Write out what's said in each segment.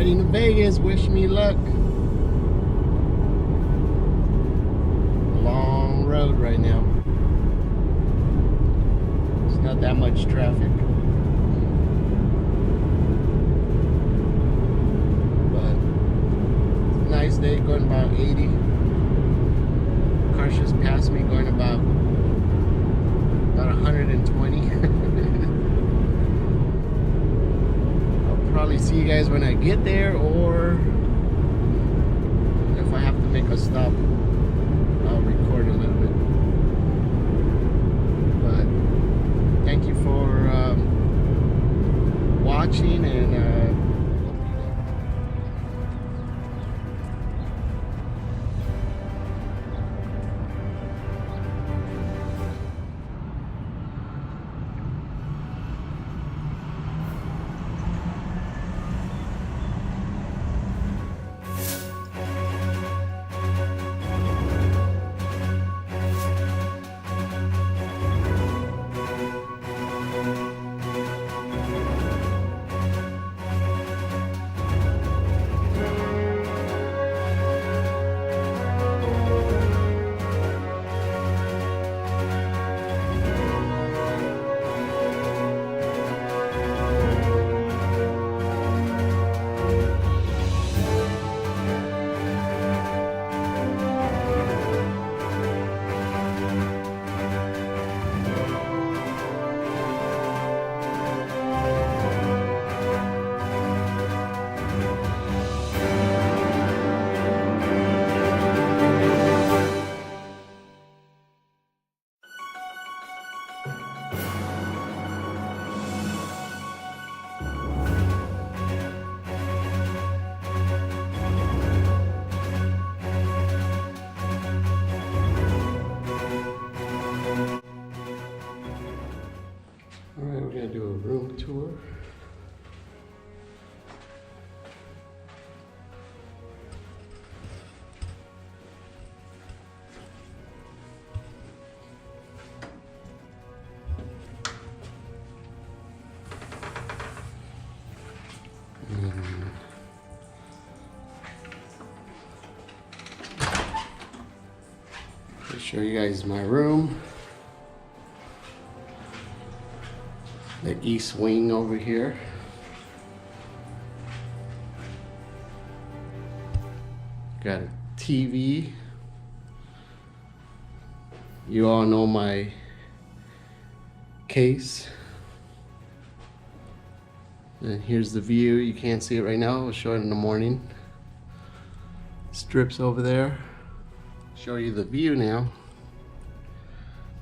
heading to Vegas. Wish me luck. Long road right now. It's not that much traffic. But nice day, going about 80. Cars just passed me going about 120. I'll probably see you guys when I get there, or if I have to make a stop, I'll record a little bit. But thank you for watching, and alright, we're gonna do a room tour. I'll show you guys my room. The east wing over here. Got a TV. You all know my case. And here's the view. You can't see it right now. I'll show it in the morning. Strips over there. Show you the view now.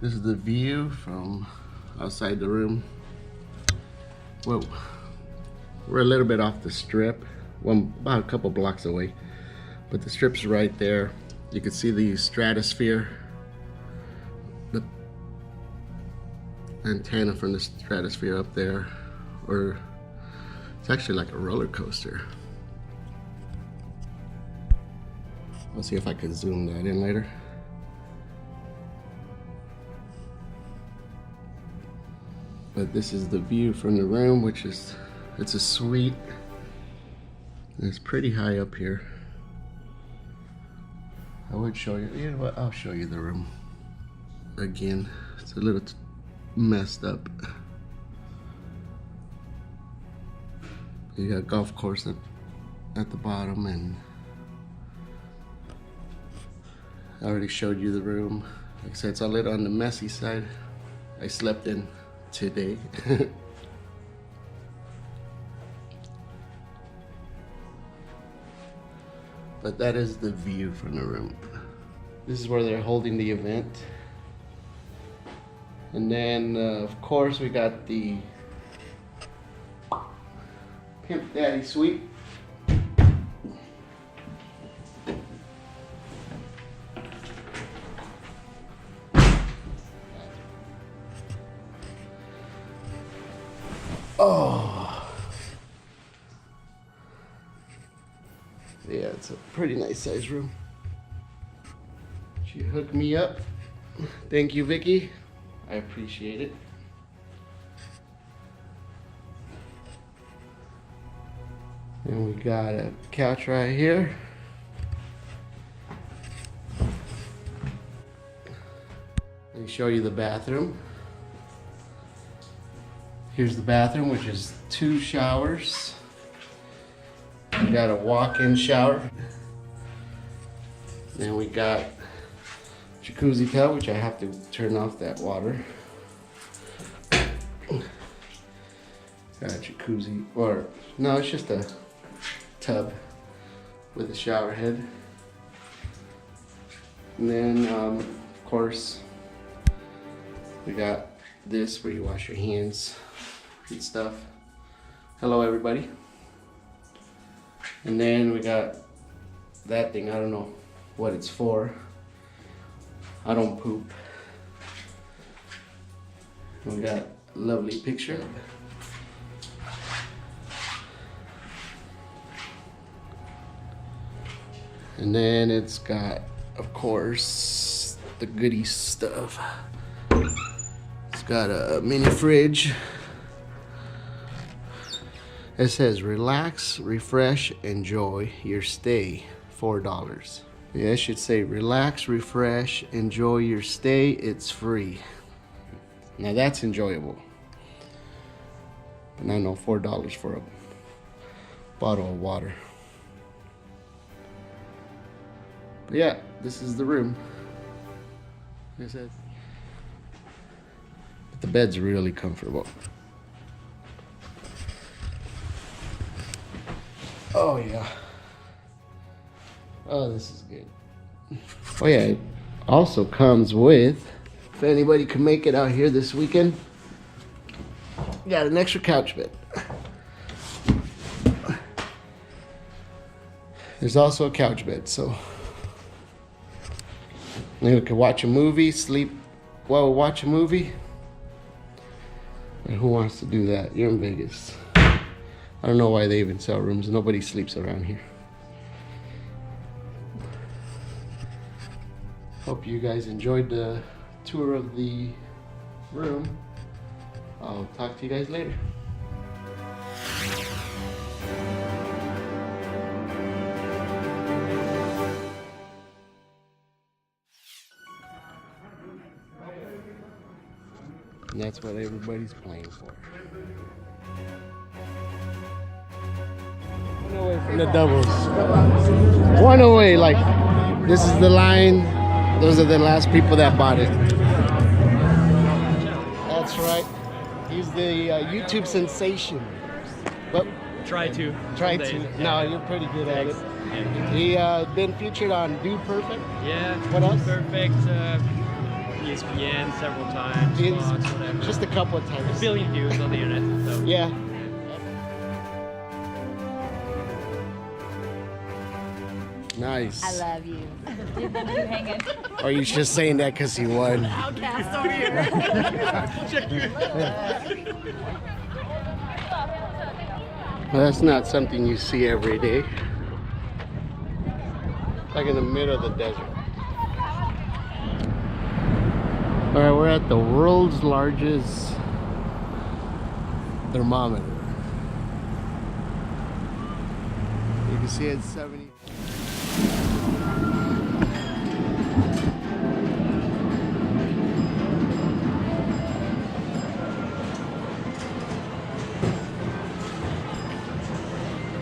This is the view from outside the room. Whoa, we're a little bit off the strip, about a couple blocks away, but the strip's right there. You can see the stratosphere, the antenna from the stratosphere up there, or it's actually like a roller coaster. I'll see if I can zoom that in later. But this is the view from the room, which is, it's a suite. It's pretty high up here. I would show you, you know what, I'll show you the room again. It's a little messed up. You got a golf course at the bottom, and I already showed you the room. Like I said, it's a little on the messy side. I slept in today. But that is the view from the room. This is where they're holding the event. And then of course we got the Pimp Daddy Suite. Oh, yeah, it's a pretty nice size room. She hooked me up. Thank you, Vicky. I appreciate it. And we got a couch right here. Let me show you the bathroom. Here's the bathroom, which is 2 showers. We got a walk-in shower. Then we got jacuzzi tub, which I have to turn off that water. Got a jacuzzi, or no, it's just a tub with a shower head. And then, of course, we got this where you wash your hands and stuff. Hello, everybody. And then we got that thing. I don't know what it's for. I don't poop. We got a lovely picture. And then it's got, of course, the goodie stuff. It's got a mini fridge. It says relax, refresh, enjoy your stay, $4. Yeah, it should say relax, refresh, enjoy your stay, it's free. Now that's enjoyable. And I know $4 for a bottle of water. But yeah, this is the room. Like I said. But the bed's really comfortable. Oh yeah. Oh, this is good. Oh yeah, it also comes with, if anybody can make it out here this weekend, got an extra couch bed. There's also a couch bed, so you can watch a movie, sleep while watch a movie. And who wants to do that? You're in Vegas. I don't know why they even sell rooms. Nobody sleeps around here. Hope you guys enjoyed the tour of the room. I'll talk to you guys later. And that's what everybody's playing for. One away from the doubles. One away, like this is the line. Those are the last people that bought it. That's right. He's the YouTube sensation. But Try to. No, you're pretty good at it. Yeah. He been featured on Dude Perfect. Yeah. What else? Perfect. ESPN several times. Fox, whatever. Just a couple of times. A billion views on the internet. So. Yeah. Nice. I love you. Did you hang it? Or are you just saying that because he won? Outcast over here. Well, that's not something you see every day. Like in the middle of the desert. Alright, we're at the world's largest thermometer. You can see it's 70.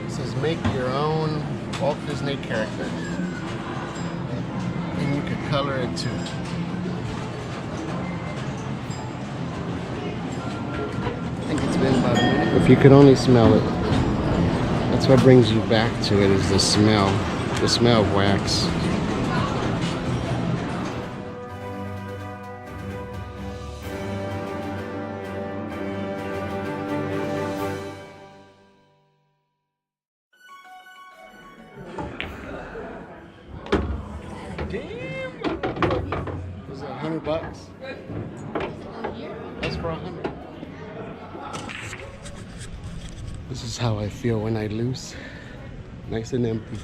It says make your own Walt Disney character. And you could color it too. I think it's been about a minute. If you could only smell it. That's what brings you back to it, is the smell of wax. Damn! Was it $100? That's for 100. This is how I feel when I lose. Nice and empty.